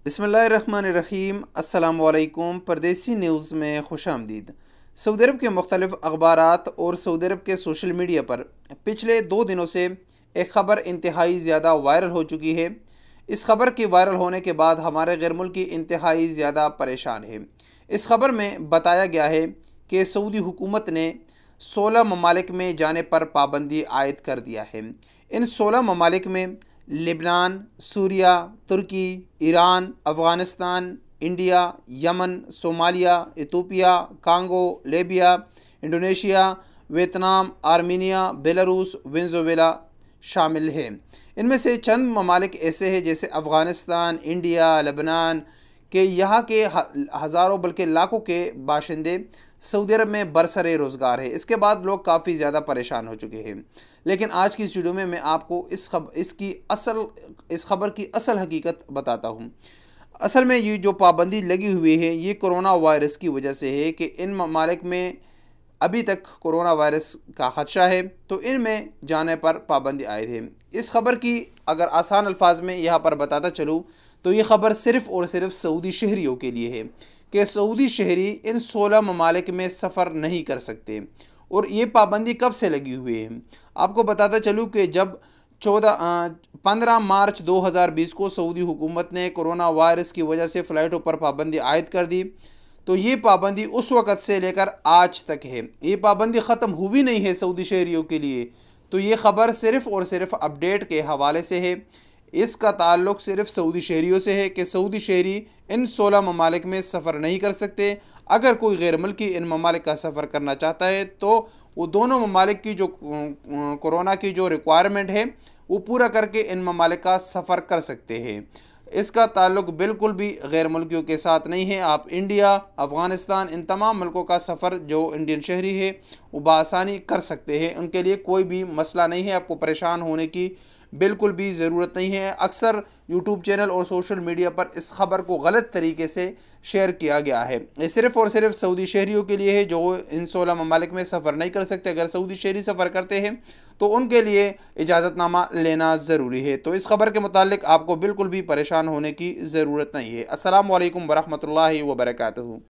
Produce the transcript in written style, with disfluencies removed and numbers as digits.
बिस्मिल्लाहिर्रहमानिर्रहीम। अस्सलामुअलैकुम। परदेसी न्यूज़ में खुशामदीद। सऊदी अरब के मुख्तलिफ़ अखबारात और सऊदी अरब के सोशल मीडिया पर पिछले 2 दिनों से एक ख़बर इंतहाई ज़्यादा वायरल हो चुकी है। इस खबर के वायरल होने के बाद हमारे गैर मुल्की इंतहाई ज़्यादा परेशान है। इस खबर में बताया गया है कि सऊदी हुकूमत ने 16 ममालिक में जाने पर पाबंदी आयद कर दिया है। इन 16 ममालिक में लेबनान, सूरिया, तुर्की, Iran, Afghanistan, India, Yemen, Somalia, Ethiopia, Congo, Libya, Indonesia, Vietnam, Armenia, Belarus, Venezuela शामिल हैं। इनमें से चंद ममालिक ऐसे हैं जैसे अफ़गानिस्तान, इंडिया, लेबनान के यहाँ के हज़ारों बल्कि लाखों के बाशिंदे सऊदी अरब में बरसरे रोज़गार है। इसके बाद लोग काफ़ी ज़्यादा परेशान हो चुके हैं। लेकिन आज की इस वीडियो में मैं आपको इस खबर की असल हकीकत बताता हूँ। असल में ये जो पाबंदी लगी हुई है ये कोरोना वायरस की वजह से है कि इन ममालिक में अभी तक कोरोना वायरस का ख़दशा है, तो इनमें जाने पर पाबंदी आयद है। इस खबर की अगर आसान अल्फाज में यहाँ पर बताता चलूँ तो ये ख़बर सिर्फ़ और सिर्फ सऊदी शहरियों के लिए है कि सऊदी शहरी इन 16 ममालिक में सफ़र नहीं कर सकते। और ये पाबंदी कब से लगी हुई है आपको बताता चलूँ कि जब 15 मार्च 2020 को सऊदी हुकूमत ने कोरोना वायरस की वजह से फ़्लाइटों पर पाबंदी आयद कर दी, तो ये पाबंदी उस वक़्त से लेकर आज तक है। ये पाबंदी ख़त्म हुई नहीं है सऊदी शहरियों के लिए। तो ये ख़बर सिर्फ़ और सिर्फ अपडेट के हवाले से है। इसका ताल्लुक़ सिर्फ सऊदी शहरियों से है कि सऊदी शहरी इन 16 ममालिक में सफ़र नहीं कर सकते। अगर कोई गैर मुल्की इन ममालिक का सफ़र करना चाहता है तो वो दोनों ममालिक की जो कोरोना की जो रिक्वायरमेंट है वो पूरा करके इन ममालिक का सफ़र कर सकते हैं। इसका ताल्लुक़ बिल्कुल भी गैर मुल्कियों के साथ नहीं है। आप इंडिया, अफ़गानिस्तान, इन तमाम मुल्कों का सफ़र जो इंडियन शहरी है वो बआसानी कर सकते हैं। उनके लिए कोई भी मसला नहीं है। आपको परेशान होने की बिल्कुल भी ज़रूरत नहीं है। अक्सर यूट्यूब चैनल और सोशल मीडिया पर इस खबर को गलत तरीके से शेयर किया गया है। ये सिर्फ़ और सिर्फ सऊदी शहरियों के लिए है जो इन 16 ममालिक में सफ़र नहीं कर सकते। अगर सऊदी शहरी सफ़र करते हैं तो उनके लिए इजाज़तनामा लेना ज़रूरी है। तो इस खबर के मुतालिक आपको बिल्कुल भी परेशान होने की ज़रूरत नहीं है। अस्सलामु अलैकुम वरहमतुल्लाहि वबरकातुहू।